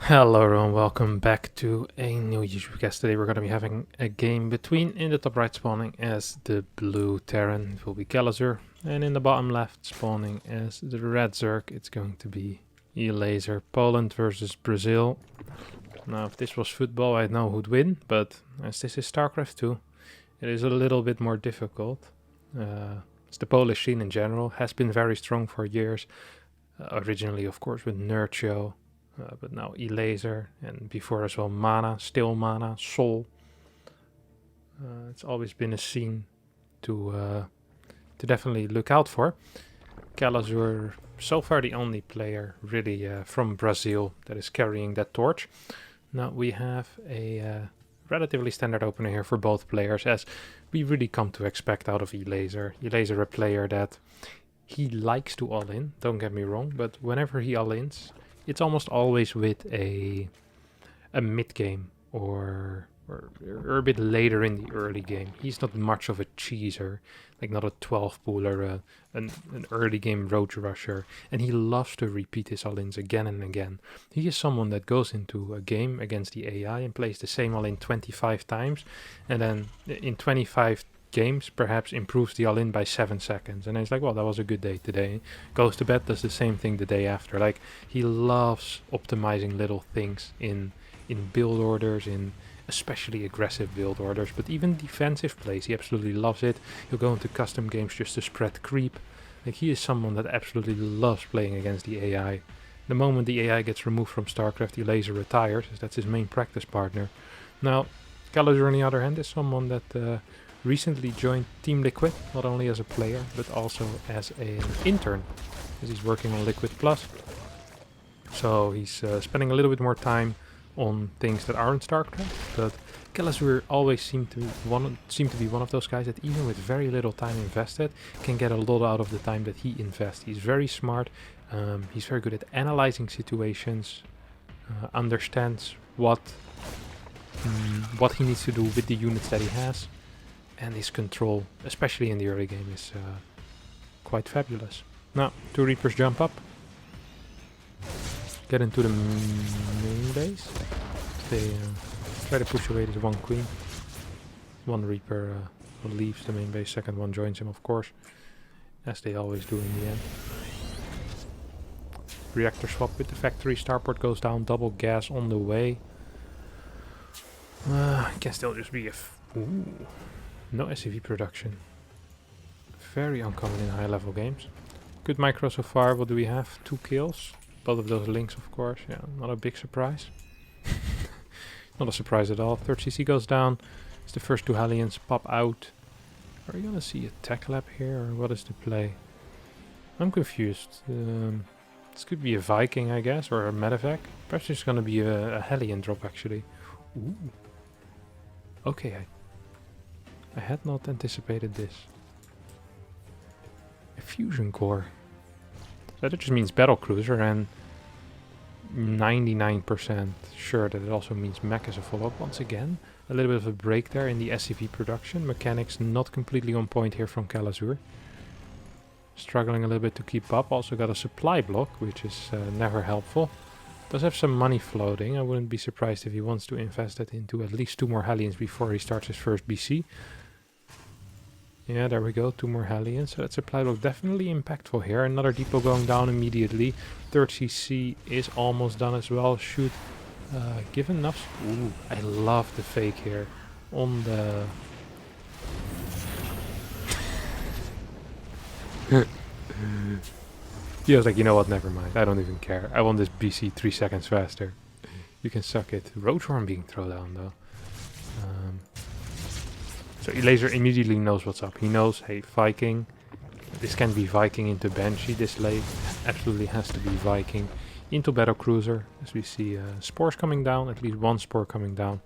Hello everyone, welcome back to a new YouTube cast. Today we're going to be having a game between, in the top right spawning as the blue Terran, it will be Kelazhur, and in the bottom left spawning as the red Zerg, it's going to be Elazer. Poland versus Brazil. Now if this was football I know who'd win, but as this is StarCraft 2, it is a little bit more difficult. It's the Polish scene in general, has been very strong for years, originally of course with Nerd Show. But now Elazer, and before as well Mana, Still Mana, Sol. It's always been a scene to definitely look out for. Kelazhur, so far the only player really from Brazil that is carrying that torch. Now we have a relatively standard opener here for both players, as we really come to expect out of Elazer. Elazer, a player that he likes to all-in, don't get me wrong, but whenever he all-ins, it's almost always with a mid-game or a bit later in the early game. He's not much of a cheeser, like not a 12 pooler, an early game road rusher, and he loves to repeat his all-ins again and again. He is someone that goes into a game against the AI and plays the same all-in 25 times, and then in 25 games perhaps improves the all-in by 7 seconds, and he's like, well, that was a good day today. Goes to bed, does the same thing the day after. Like, he loves optimizing little things in build orders, in especially aggressive build orders, but even defensive plays, he absolutely loves it. He'll go into custom games just to spread creep. Like, he is someone that absolutely loves playing against the AI. The moment the AI gets removed from StarCraft, Elazer retires, as that's his main practice partner. Now, Kelazhur on the other hand is someone that recently joined Team Liquid, not only as a player, but also as an intern, as he's working on Liquid Plus. So he's spending a little bit more time on things that aren't StarCraft, but Kelazhur always seemed to be one of those guys that even with very little time invested, can get a lot out of the time that he invests. He's very smart, he's very good at analyzing situations, understands what he needs to do with the units that he has, and his control, especially in the early game, is quite fabulous. Now, 2 Reapers jump up, get into the main base. They try to push away this 1 Queen. 1 Reaper leaves the main base, second one joins him, of course, as they always do in the end. Reactor swap with the factory, starport goes down, double gas on the way. Can still just be a... Ooh. No SCV production. Very uncommon in high level games. Good micro so far. What do we have? 2 kills. Both of those links, of course. Yeah, not a big surprise. Not a surprise at all. 3rd CC goes down. It's the first 2 Hellions pop out. Are we gonna see a tech lab here, or what is the play? I'm confused. This could be a Viking, I guess, or a medevac. Perhaps it's gonna be a Hellion drop, actually. Ooh. Okay, I had not anticipated this. A fusion core. So that just means battlecruiser, and 99% sure that it also means mech as a follow-up. Once again, a little bit of a break there in the SCV production. Mechanics not completely on point here from Kelazhur. Struggling a little bit to keep up. Also got a supply block, which is never helpful. Does have some money floating. I wouldn't be surprised if he wants to invest that into at least 2 more Hellions before he starts his first BC. Yeah, there we go, 2 more Hellions. So that supply block definitely impactful here. Another depot going down immediately. 3rd CC is almost done as well. Should give enough. Ooh, I love the fake here on the... He was like, you know what, never mind. I don't even care. I want this BC 3 seconds faster. You can suck it. Roadhorn being thrown down though. So Elazer immediately knows what's up. He knows, hey, Viking. This can be Viking into Banshee. This late absolutely has to be Viking into Battlecruiser. As we see spores coming down, at least 1 spore coming down.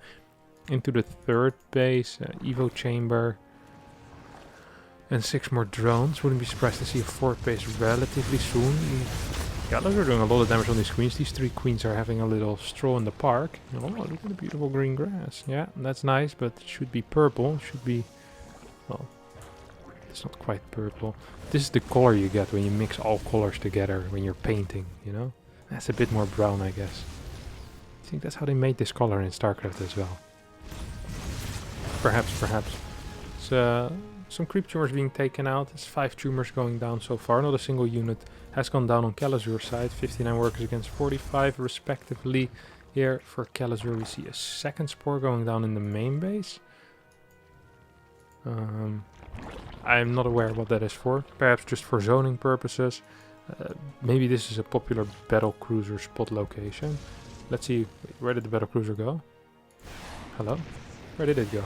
Into the 3rd base, Evo Chamber. And 6 more drones. Wouldn't be surprised to see a 4th base relatively soon. Yeah, those are doing a lot of damage on these queens. These 3 queens are having a little stroll in the park. Oh, look at the beautiful green grass. Yeah, that's nice, but it should be purple. It should be... Well, it's not quite purple. This is the color you get when you mix all colors together when you're painting, you know? That's a bit more brown, I guess. I think that's how they made this color in StarCraft as well. Perhaps. So, some creep tumors being taken out. It's 5 tumors going down so far. Not a single unit has gone down on Kelazhur's side. 59 workers against 45 respectively. Here for Kelazhur we see a second spore going down in the main base. I'm not aware what that is for. Perhaps just for zoning purposes. Maybe this is a popular battle cruiser spot location. Let's see, where did the battle cruiser go? Hello? Where did it go?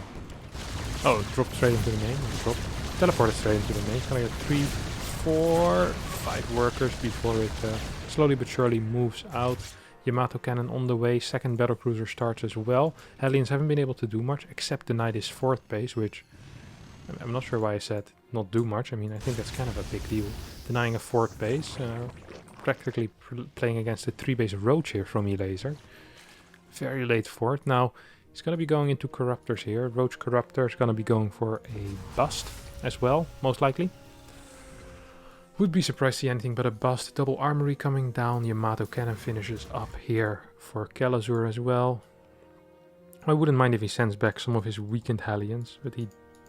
Oh, it dropped straight into the main. Teleported straight into the main. It's gonna get 3, 4, 5 workers before it slowly but surely moves out. Yamato cannon on the way. Second battle cruiser starts as well. Hellions haven't been able to do much except deny this 4th base, which I'm not sure why I said not do much. I mean, I think that's kind of a big deal. Denying a 4th base. Practically playing against a 3 base roach here from Elazer. Very late 4th. Now, he's going to be going into Corruptors here. Roach Corruptor is going to be going for a bust as well, most likely. Would be surprised to see anything but a bust. Double armory coming down. Yamato cannon finishes up here for Kelazhur as well. I wouldn't mind if he sends back some of his weakened Hellions, but he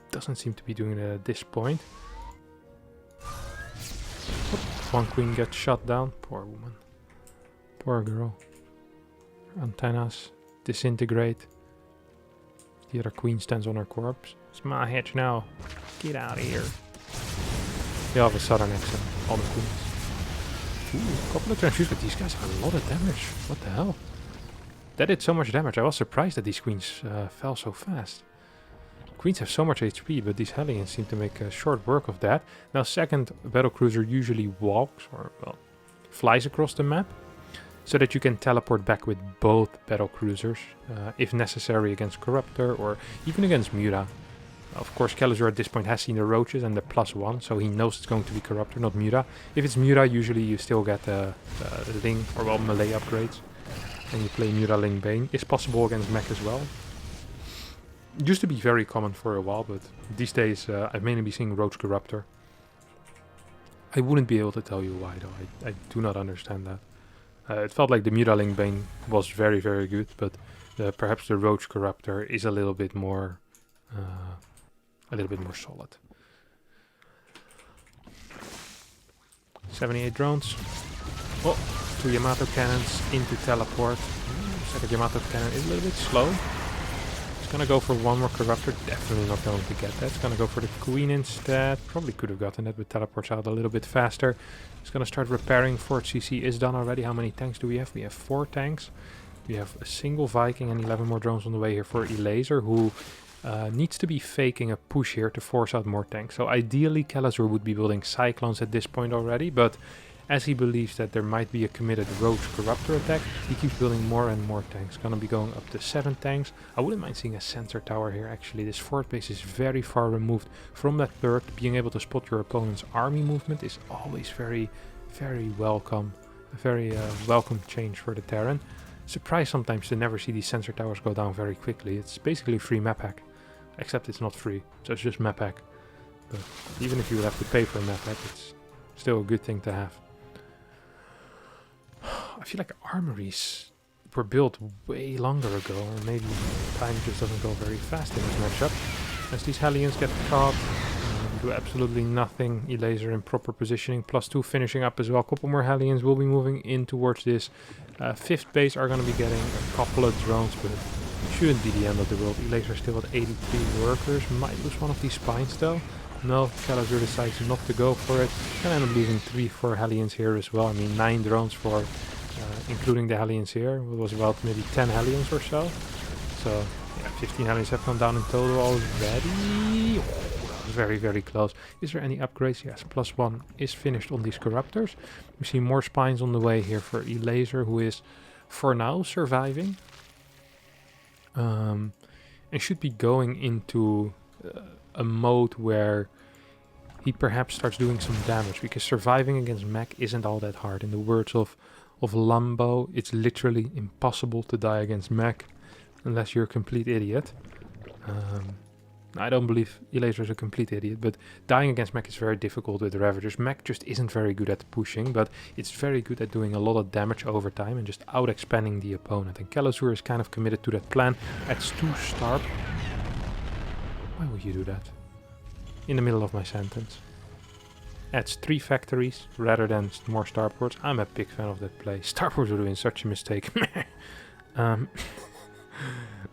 doesn't seem to be doing it at this point. One queen gets shot down. Poor woman. Poor girl. Antennas disintegrate. The other queen stands on her corpse. It's my hatch now. Get out of here. They all have a southern accent. All the queens. Ooh, a couple of transfuse, but these guys have a lot of damage. What the hell? That did so much damage. I was surprised that these queens fell so fast. Queens have so much HP, but these Hellions seem to make short work of that. Now, second battlecruiser usually walks, or, well, flies across the map, so that you can teleport back with both battlecruisers, if necessary against Corruptor, or even against Muta. Of course, Kelazhur at this point has seen the roaches and the +1, so he knows it's going to be Corruptor, not Muta. If it's Muta, usually you still get the Ling, or well, melee upgrades, and you play Muta Ling Bane. It's possible against mech as well. Used to be very common for a while, but these days I've mainly been seeing Roach Corruptor. I wouldn't be able to tell you why though, I do not understand that. It felt like the Mutaling Bane was very, very good, but perhaps the Roach Corruptor is a little bit more solid. 78 drones. Oh, 2 Yamato cannons into teleport. Second Yamato cannon is a little bit slow. It's gonna go for one more Corruptor. Definitely not going to get that. It's gonna go for the Queen instead. Probably could have gotten that, but teleports out a little bit faster. It's gonna start repairing. Fort CC is done already. How many tanks do we have? We have 4 tanks. We have a single Viking and 11 more drones on the way here for Elazer, who needs to be faking a push here to force out more tanks. So ideally Kelazhur would be building Cyclones at this point already, but as he believes that there might be a committed Roach Corruptor attack, he keeps building more and more tanks. Gonna be going up to 7 tanks. I wouldn't mind seeing a sensor tower here actually. This 4th base is very far removed from that 3rd. Being able to spot your opponent's army movement is always very, very welcome. A very welcome change for the Terran. Surprised sometimes to never see these sensor towers go down very quickly. It's basically free map hack. Except it's not free, so it's just map hack. But even if you would have to pay for a map hack, it's still a good thing to have. I feel like armories were built way longer ago, or maybe time just doesn't go very fast in this matchup. As these Hellions get caught, do absolutely nothing. Elazer in proper positioning, +2 finishing up as well. A couple more Hellions will be moving in towards this 5th base. Are going to be getting a couple of drones, but shouldn't be the end of the world. Elazer still at 83 workers. Might lose one of these spines though. No, Kelazhur decides not to go for it. Can end up losing 3-4 Hellions here as well. I mean 9 drones for including the Hellions here. It was about maybe 10 Hellions or so. So yeah, 15 Hellions have gone down in total already. Oh, very, very close. Is there any upgrades? Yes, +1 is finished on these Corruptors. We see more spines on the way here for Elazer, who is for now surviving. And should be going into a mode where he perhaps starts doing some damage, because surviving against mech isn't all that hard. In the words of Lambo, it's literally impossible to die against mech unless you're a complete idiot. I don't believe Elazer is a complete idiot, but dying against mech is very difficult with the Ravagers. Mech just isn't very good at pushing, but it's very good at doing a lot of damage over time and just out-expanding the opponent. And Kelazhur is kind of committed to that plan. Adds 2 star... Why would you do that? In the middle of my sentence. Adds 3 factories rather than more starports. I'm a big fan of that play. Starports are doing such a mistake.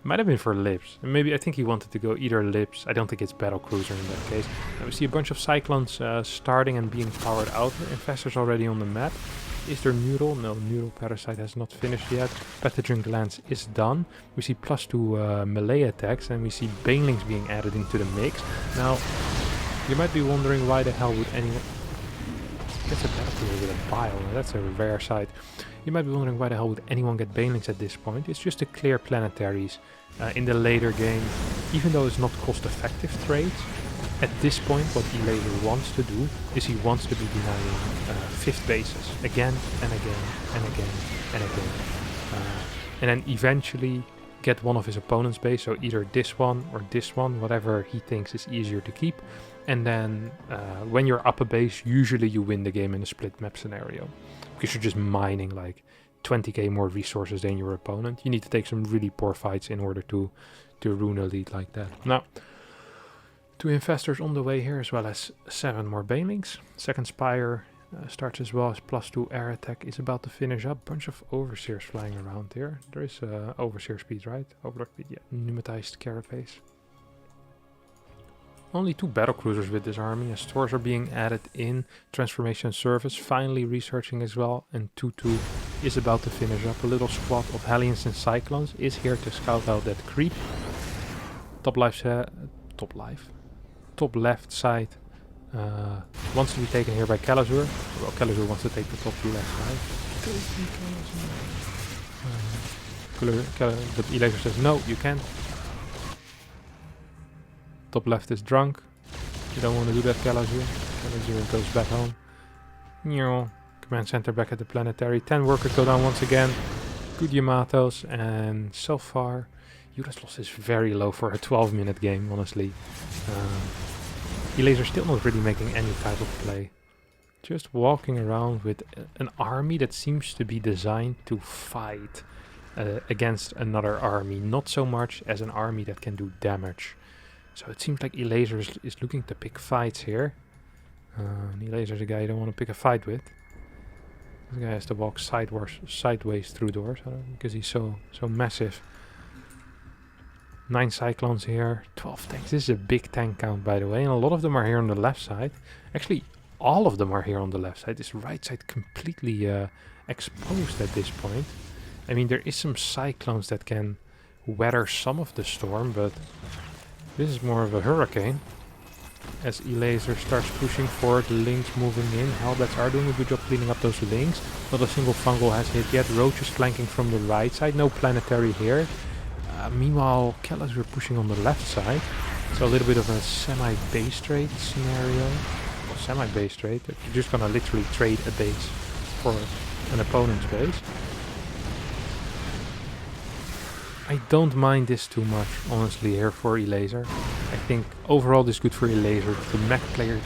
Might have been for Lips. Maybe I think he wanted to go either Lips. I don't think it's Battlecruiser in that case. We see a bunch of Cyclones starting and being powered out. Infestors already on the map. Is there Neural? No, Neural Parasite has not finished yet. Pathogen Glance is done. We see +2 melee attacks and we see Banelings being added into the mix. Now, you might be wondering why the hell would anyone... That's a Battlecruiser with a Bile. That's a rare sight. You might be wondering why the hell would anyone get Banelings at this point. It's just to clear planetaries in the later game. Even though it's not cost-effective trades, at this point what Elazer wants to do is he wants to be denying 5th bases again and again and again and again. And then eventually get one of his opponent's base, so either this one or this one, whatever he thinks is easier to keep. And then when you're up a base, usually you win the game in a split map scenario. Because you're just mining like 20k more resources than your opponent. You need to take some really poor fights in order to ruin a lead like that. Now, 2 Infestors on the way here, as well as 7 more Banelings. Second Spire starts as well as +2 air attack is about to finish up. Bunch of Overseers flying around here. There is Overseer speed, right? Overlord speed, yeah. Pneumatized Carapace. Only 2 battlecruisers with this army, as THORs are being added in. Transformation Service finally researching as well, and 2-2 is about to finish up. A little squad of Hellions and Cyclones is here to scout out that creep. Top left side wants to be taken here by Kelazhur. Well, Kelazhur wants to take the top left side. But Elazer says, no, you can't. Top left is drunk. You don't want to do that, Kelazhur. Kelazhur goes back home. Command center back at the planetary. 10 workers go down once again. Good Yamatos, and so far Yuda's loss is very low for a 12-minute game, honestly. Elazer still not really making any type of play. Just walking around with an army that seems to be designed to fight against another army. Not so much as an army that can do damage. So it seems like Elazer is looking to pick fights here. Elazer's a guy you don't want to pick a fight with. This guy has to walk sideways through doors because he's so massive. 9 Cyclones here, 12 tanks. This is a big tank count, by the way, and a lot of them are here on the left side. Actually, all of them are here on the left side. This right side completely exposed at this point. I mean, there is some Cyclones that can weather some of the storm, but this is more of a hurricane. As Elazer starts pushing forward, Lynx moving in. Hellbats are doing a good job cleaning up those Lynx. Not a single fungal has hit yet. Roaches flanking from the right side. No planetary here. Meanwhile, Kelazhur pushing on the left side. So a little bit of a semi-base trade scenario. Well, semi-base trade. You're just gonna literally trade a base for an opponent's base. I don't mind this too much, honestly, here for Elazer. I think overall this is good for Elazer. The mech player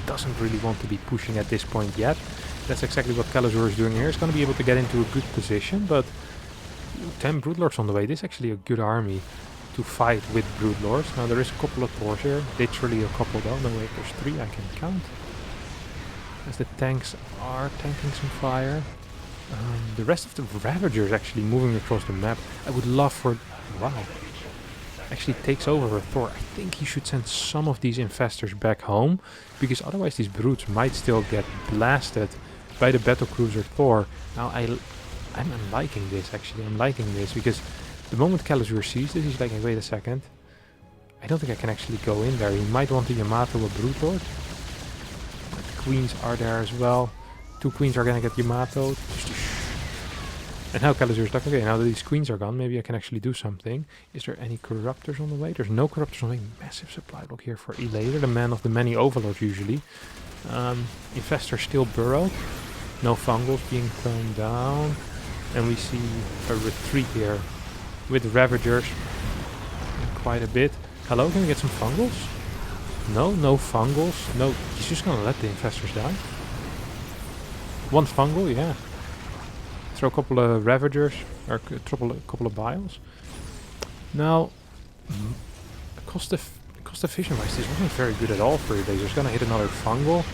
doesn't really want to be pushing at this point yet. That's exactly what Kelazhur is doing here. He's going to be able to get into a good position, but 10 Broodlords on the way. This is actually a good army to fight with Broodlords. Now there is a couple of THORs here. Literally a couple though. No wait, there's 3 I can count. As the tanks are tanking some fire. The rest of the Ravagers actually moving across the map. I would love for... Wow. Actually takes over a THOR. I think he should send some of these Infestors back home, because otherwise these brutes might still get blasted by the battlecruiser THOR. Now I'm liking this, actually. I'm liking this, because the moment Kelazhur sees this, he's like, hey, wait a second. I don't think I can actually go in there. He might want to Yamato a Broodlord. But the queens are there as well. 2 queens are gonna get Yamato. And now Kelazhur's like, okay, now that these queens are gone, maybe I can actually do something. Is there any corruptors on the way? There's no corruptors on the way. Massive supply block here for Elazer, the man of the many overlords usually. Infestor still burrowed. No fungals being thrown down. And we see a retreat here with Ravagers. Quite a bit. Hello, can we get some fungals? No, no fungals. No, he's just gonna let the infestors die. One fungal, yeah. Throw a couple of ravagers, or a couple of biles. Now, cost efficient wise, this wasn't very good at all for Elazer. Gonna hit another fungal.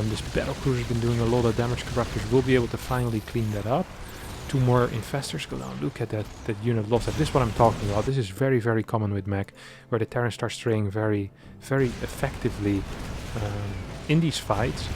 This battle cruiser's been doing a lot of damage. Corruptors will be able to finally clean that up. 2 more infestors go down. Look at that unit lost. This is what I'm talking about. This is very, very common with mech, where the Terran starts straying very, very effectively in these fights.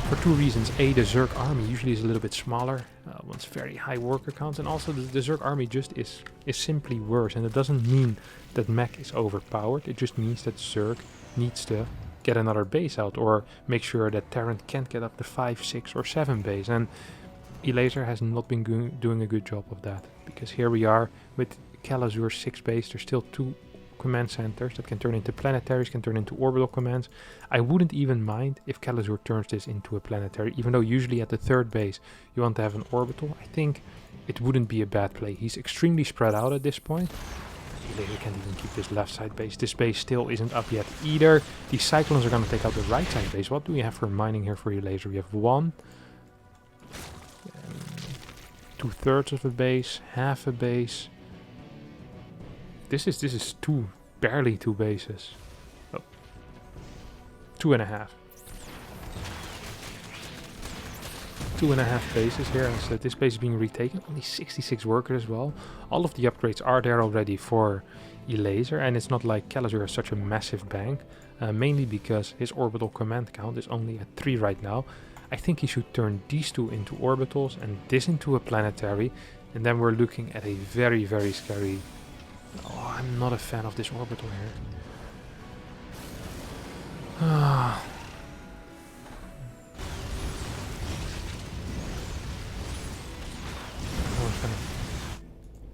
For 2 reasons. A, the Zerg army usually is a little bit smaller, wants very high worker counts, and also the Zerg army just is simply worse. And it doesn't mean that mech is overpowered. It just means that Zerg needs to get another base out, or make sure that Terran can't get up to 5, 6, or 7 base. And Elazer has not been doing a good job of that, because here we are with Kelazhur's 6 base. There's still 2 command centers that can turn into planetaries, can turn into orbital commands. I wouldn't even mind if Kelazhur turns this into a planetary, even though usually at the 3rd base you want to have an orbital. I think it wouldn't be a bad play. He's extremely spread out at this point. Elazer can't even keep this left side base. This base still isn't up yet either. These cyclones are going to take out the right side base. What do we have for mining here for Elazer? We have 1, 2/3 of a base, half a base. This is 2, barely 2 bases. Oh. 2.5. 2.5 bases here, and so this base is being retaken. Only 66 workers as well. All of the upgrades are there already for Elazer, and it's not like Kelazhur has such a massive bank, mainly because his orbital command count is only at 3 right now. I think he should turn these 2 into orbitals and this into a planetary, and then we're looking at a very, very scary... Oh, I'm not a fan of this orbital here.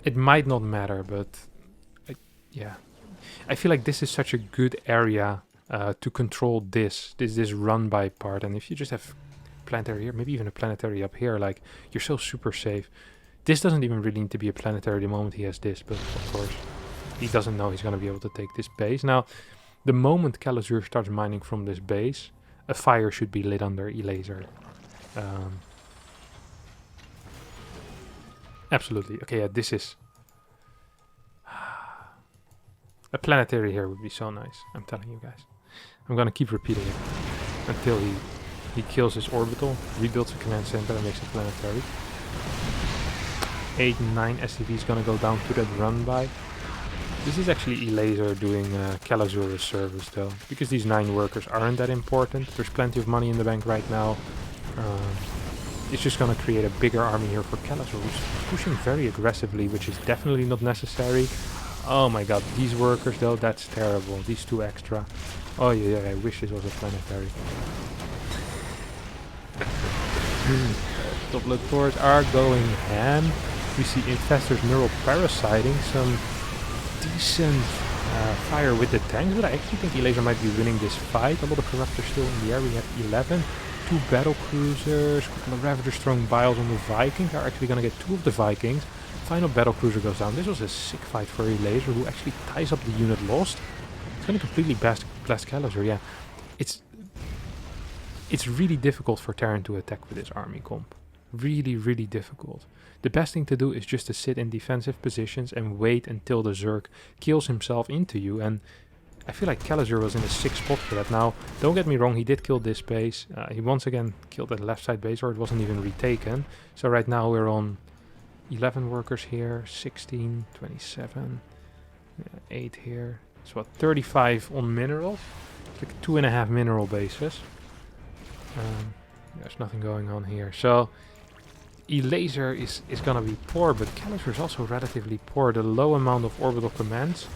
It might not matter, but yeah. I feel like this is such a good area to control this run by part, and if you just have planetary here, maybe even a planetary up here, like, you're so super safe. This doesn't even really need to be a planetary the moment he has this, but of course he doesn't know he's going to be able to take this base. Now, the moment Kelazhur starts mining from this base, a fire should be lit under Elazer. Absolutely. Okay, yeah, this is... a planetary here would be so nice, I'm telling you guys. I'm going to keep repeating it until he kills his orbital, rebuilds a command center, and makes a planetary. 8, 9 SCV is gonna go down to that run by. This is actually Elazer doing Kelazhur a service though, because these 9 workers aren't that important. There's plenty of money in the bank right now. It's just gonna create a bigger army here for Kelazhur, who's pushing very aggressively, which is definitely not necessary. Oh my god, these workers though, that's terrible. These 2 extra. Oh yeah, I wish this was a planetary. Doublet Thors are going ham. We see infestors neural parasiting, some decent fire with the tanks, but I actually think Elazer might be winning this fight. A lot of corruptors still in the air. We have 11, 2 battle cruisers, a couple of ravagers throwing biles on the Vikings. Are actually going to get 2 of the Vikings. Final battle cruiser goes down. This was a sick fight for Elazer, who actually ties up the unit lost. It's going to completely blast Kelazhur, yeah. It's really difficult for Terran to attack with this army comp. Really, really difficult. The best thing to do is just to sit in defensive positions and wait until the Zerg kills himself into you. And I feel like Kelazhur was in a sick spot for that. Now, don't get me wrong, he did kill this base. He once again killed that left side base, or it wasn't even retaken. So right now we're on 11 workers here, 16, 27, 8 here. It's what, 35 on minerals? It's like 2.5 mineral bases. There's nothing going on here. So Elazer is gonna be poor, but Kelazhur is also relatively poor. The low amount of orbital commands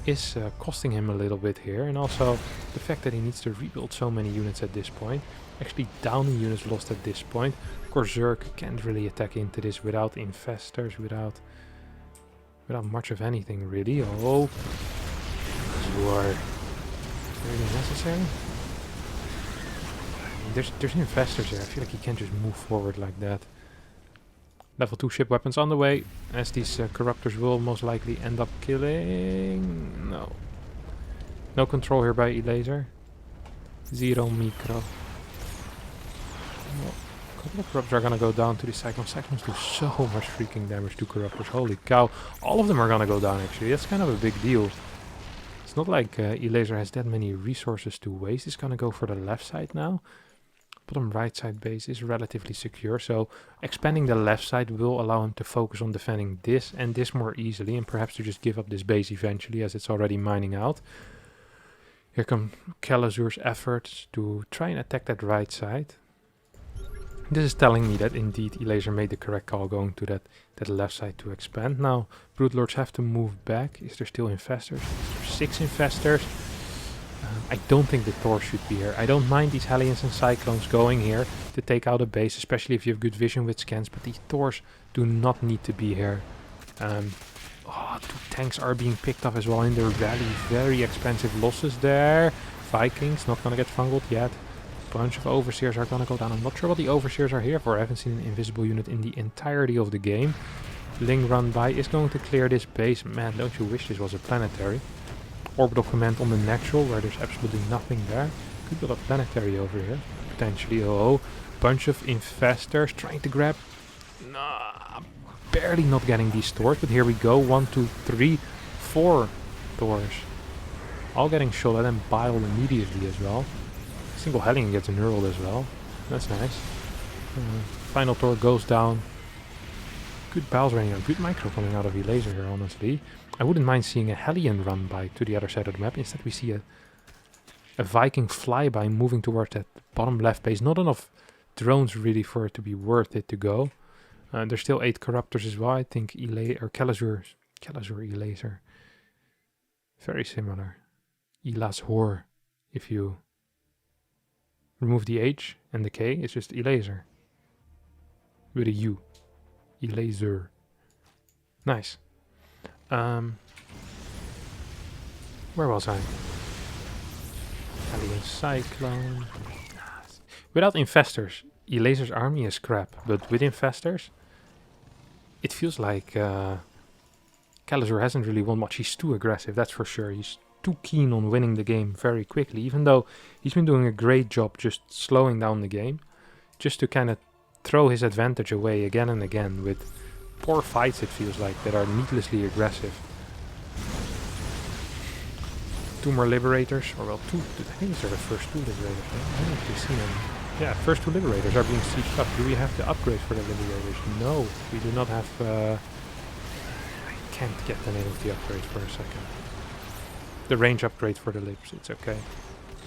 is costing him a little bit here, and also the fact that he needs to rebuild so many units at this point. Actually downing units lost at this point. Of course Zerg can't really attack into this without infestors, without much of anything really. Oh, Zor. Really necessary? There's infestors here. I feel like he can't just move forward like that. Level 2 ship weapons on the way, as these corruptors will most likely end up killing... No. No control here by Elazer. Zero micro. Well, a couple of corruptors are gonna go down to the cyclones. Cyclones do so much freaking damage to corruptors. Holy cow. All of them are gonna go down actually. That's kind of a big deal. It's not like Elazer has that many resources to waste. He's gonna go for the left side now. Bottom right side base is relatively secure, so expanding the left side will allow him to focus on defending this and this more easily, and perhaps to just give up this base eventually as it's already mining out. Here come Kelazhur's efforts to try and attack that right side. This is telling me that indeed Elazer made the correct call going to that left side to expand. Now Brood Lords have to move back. Is there still infestors? Is there 6 infestors? I don't think the THOR should be here. I don't mind these Hellions and Cyclones going here to take out a base, especially if you have good vision with scans, but these THORs do not need to be here. 2 tanks are being picked up as well in their rally. Very expensive losses there. Vikings not gonna get fungled yet. Bunch of Overseers are gonna go down. I'm not sure what the Overseers are here for. I haven't seen an invisible unit in the entirety of the game. Ling run by is going to clear this base. Man, don't you wish this was a planetary? Orbital command on the natural, where there's absolutely nothing there. Could build a planetary over here, potentially. Oh, bunch of infestors trying to grab. Nah, barely not getting these THORs, but here we go. 1, 2, 3, 4 THORs. All getting shot at and biled immediately as well. Single Hellion gets knurled as well. That's nice. Final THOR goes down. Good biles running out. Good micro coming out of Elazer here, honestly. I wouldn't mind seeing a Hellion run by to the other side of the map. Instead we see a Viking flyby moving towards that bottom left base. Not enough drones really for it to be worth it to go. There's still 8 corruptors as well. I think Kelazhur, Elazer. Very similar. Elazhor. If you remove the H and the K, it's just Elazer. With a U. Elazer. Nice. Where was I? Alien Cyclone. Without infestors, Elazer's army is crap, but with infestors, it feels like Kelazhur hasn't really won much. He's too aggressive, that's for sure. He's too keen on winning the game very quickly, even though he's been doing a great job just slowing down the game, just to kind of throw his advantage away again and again with poor fights, it feels like, that are needlessly aggressive. 2 more Liberators, or well, 2, I think these are the first 2 Liberators. I haven't actually seen them. Yeah, first 2 Liberators are being sieged up. Do we have the upgrade for the Liberators? No, we do not have... I can't get the name of the upgrade for a second. The range upgrade for the Libs, it's okay.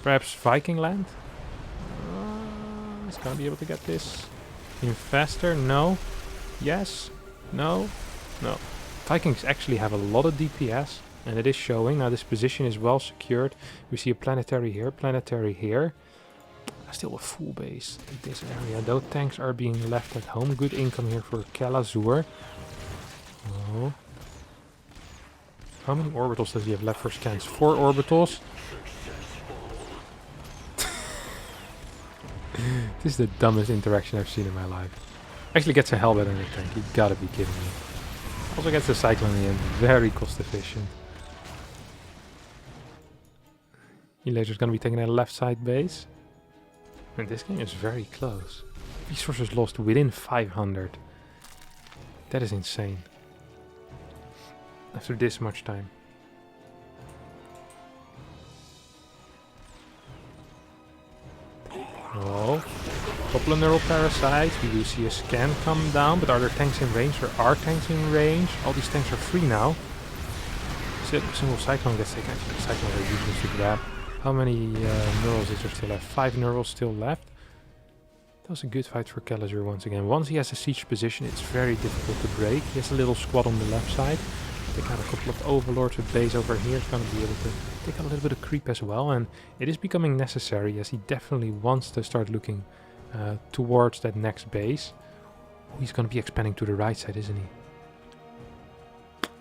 Perhaps Viking Land? It's gonna be able to get this. Infestor? No. Yes. No. No. Vikings actually have a lot of DPS, and it is showing. Now this position is well secured. We see a planetary here. Still a full base in this area. Those tanks are being left at home. Good income here for Kelazhur. Oh. How many orbitals does he have left for scans? 4 orbitals. This is the dumbest interaction I've seen in my life. Actually gets a Hellbat in a tank. You gotta be kidding me. Also gets the Cyclone in the end. Very cost efficient. Elazer's gonna be taking a left side base. And this game is very close. Resources lost within 500. That is insane. After this much time. Oh. Couple of neural parasites. We do see a scan come down, but are there tanks in range? There are tanks in range. All these tanks are free now. Single Cyclone gets taken. Actually, the Cyclone are useless to grab. How many neurals is there still left? 5 neurals still left. That was a good fight for Kelazhur once again. Once he has a siege position, it's very difficult to break. He has a little squad on the left side. Take out a couple of overlords with base over here. He's going to be able to take out a little bit of creep as well. And it is becoming necessary, as he definitely wants to start looking towards that next base. He's going to be expanding to the right side, isn't he?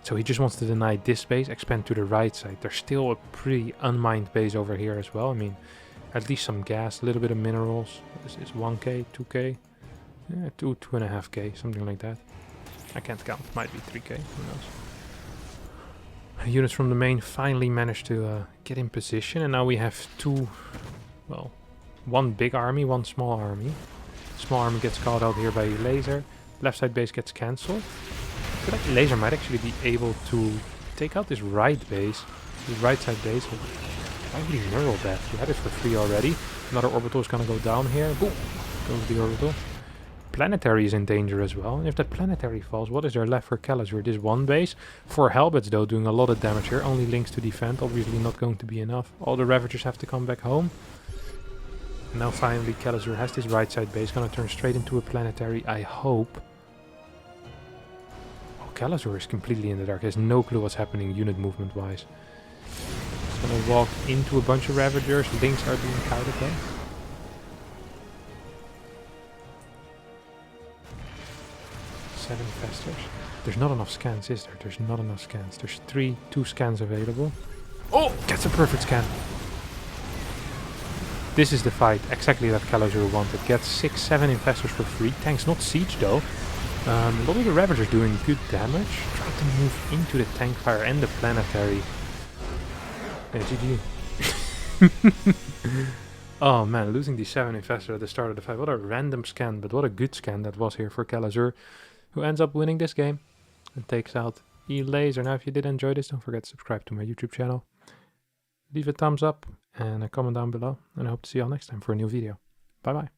So he just wants to deny this base, expand to the right side. There's still a pretty unmined base over here as well. I mean, at least some gas, a little bit of minerals. This is 1k, 2k, yeah, 2.5k, something like that. I can't count. Might be 3k, who knows. units from the main finally managed to get in position, and now we have two, well, one big army, one small army. Small army gets called out here by Elazer. Left side base gets cancelled. I feel like Elazer might actually be able to take out this right base, the right side base. Why would he knurl that? He had it for free already. Another orbital is gonna go down here. Boom! Goes the orbital. Planetary is in danger as well. And if that planetary falls, what is there left for Kelazhur? This one base. 4 Helbets though, doing a lot of damage here. Only links to defend, obviously not going to be enough. All the Ravagers have to come back home. And now finally Kelazhur has this right side base. Gonna turn straight into a planetary, I hope. Oh, Kelazhur is completely in the dark. He has no clue what's happening unit movement wise. He's gonna walk into a bunch of Ravagers. Links are being counted though. Infestors. There's not enough scans, is there? There's not enough scans. There's 2 scans available. Oh! Gets a perfect scan. This is the fight exactly that Kelazhur wanted. Gets 6-7 infestors for free. Tanks not siege though. A lot of the Ravagers doing good damage. Trying to move into the tank fire and the planetary. Yeah, GG. Oh man, losing these 7 infestors at the start of the fight. What a random scan, but what a good scan that was here for Kelazhur, who ends up winning this game and takes out Elazer. Now, if you did enjoy this, don't forget to subscribe to my YouTube channel. Leave a thumbs up and a comment down below. And I hope to see you all next time for a new video. Bye bye.